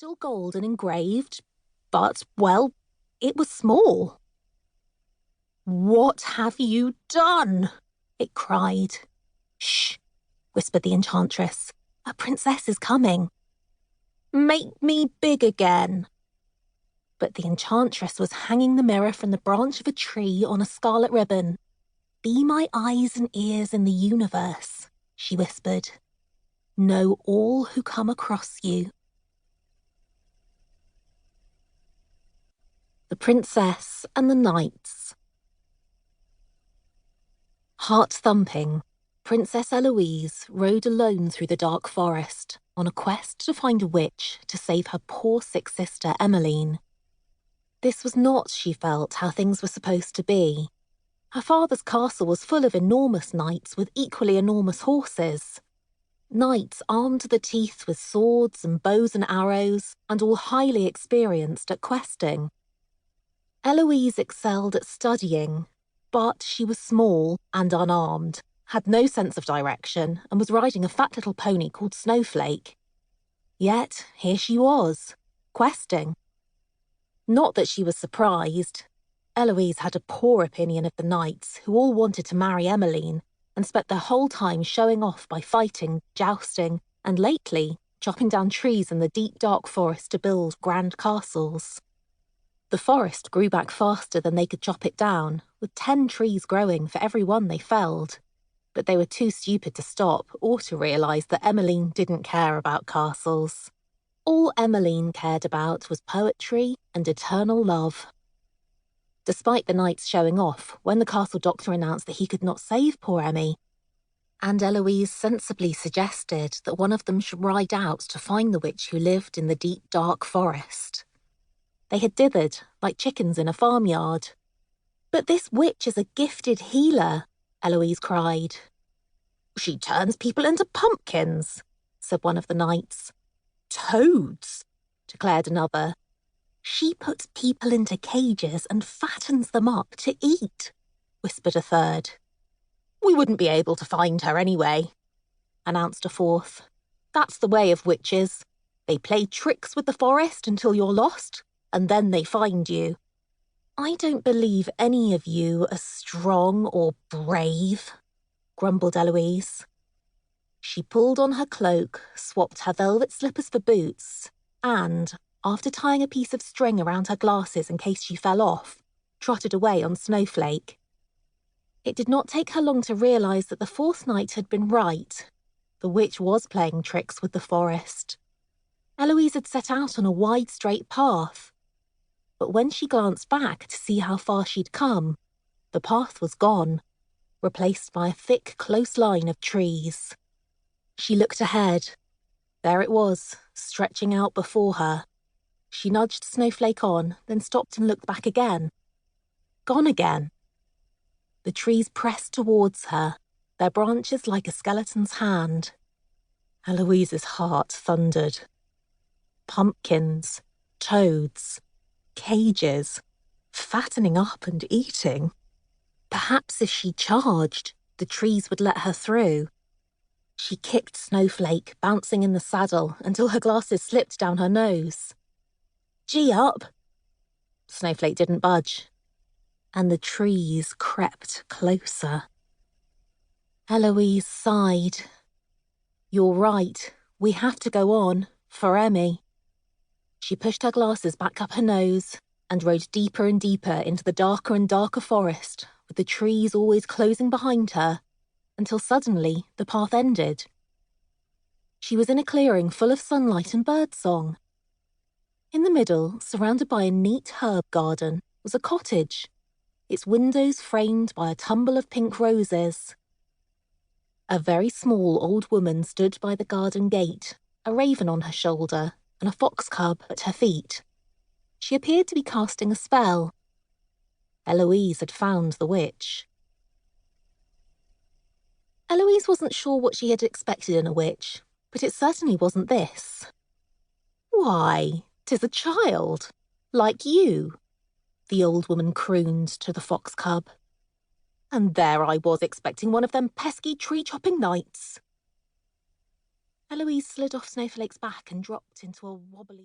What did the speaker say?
still gold and engraved, but, well, it was small. "What have you done?" it cried. "Shh," whispered the enchantress. "A princess is coming." "Make me big again." But the enchantress was hanging the mirror from the branch of a tree on a scarlet ribbon. "Be my eyes and ears in the universe," she whispered. "Know all who come across you." The Princess and the Knights. Heart-thumping, Princess Eloise rode alone through the dark forest on a quest to find a witch to save her poor sick sister Emmeline. This was not, she felt, how things were supposed to be. Her father's castle was full of enormous knights with equally enormous horses. Knights armed to the teeth with swords and bows and arrows, and all highly experienced at questing. Eloise excelled at studying, but she was small and unarmed, had no sense of direction, and was riding a fat little pony called Snowflake. Yet here she was, questing. Not that she was surprised. Eloise had a poor opinion of the knights, who all wanted to marry Emmeline, and spent their whole time showing off by fighting, jousting, and lately chopping down trees in the deep dark forest to build grand castles. The forest grew back faster than they could chop it down, with 10 trees growing for every one they felled. But they were too stupid to stop or to realise that Emmeline didn't care about castles. All Emmeline cared about was poetry and eternal love. Despite the knights showing off, when the castle doctor announced that he could not save poor Emmy, and Eloise sensibly suggested that one of them should ride out to find the witch who lived in the deep dark forest. They had dithered, like chickens in a farmyard. "But this witch is a gifted healer," Eloise cried. "She turns people into pumpkins," said one of the knights. "Toads," declared another. "She puts people into cages and fattens them up to eat," whispered a third. "We wouldn't be able to find her anyway," announced a fourth. "That's the way of witches. They play tricks with the forest until you're lost, and then they find you." "I don't believe any of you are strong or brave," grumbled Eloise. She pulled on her cloak, swapped her velvet slippers for boots, and, after tying a piece of string around her glasses in case she fell off, trotted away on Snowflake. It did not take her long to realise that the fourth night had been right. The witch was playing tricks with the forest. Eloise had set out on a wide, straight path. But when she glanced back to see how far she'd come, the path was gone, replaced by a thick, close line of trees. She looked ahead. There it was, stretching out before her. She nudged Snowflake on, then stopped and looked back again. Gone again. The trees pressed towards her, their branches like a skeleton's hand. Eloise's heart thundered. Pumpkins, toads, cages, fattening up and eating. Perhaps if she charged, the trees would let her through. She kicked Snowflake, bouncing in the saddle until her glasses slipped down her nose. "Gee up!" Snowflake didn't budge, and the trees crept closer. Eloise sighed. "You're right, we have to go on, for Emmy." She pushed her glasses back up her nose and rode deeper and deeper into the darker and darker forest, with the trees always closing behind her, until suddenly the path ended. She was in a clearing full of sunlight and birdsong. In the middle, surrounded by a neat herb garden, was a cottage, its windows framed by a tumble of pink roses. A very small old woman stood by the garden gate, a raven on her shoulder and a fox cub at her feet. She appeared to be casting a spell. Eloise had found the witch. Eloise wasn't sure what she had expected in a witch, but it certainly wasn't this. "Why, 'tis a child, like you," the old woman crooned to the fox cub. "And there I was expecting one of them pesky tree-chopping knights." Eloise slid off Snowflake's back and dropped into a wobbly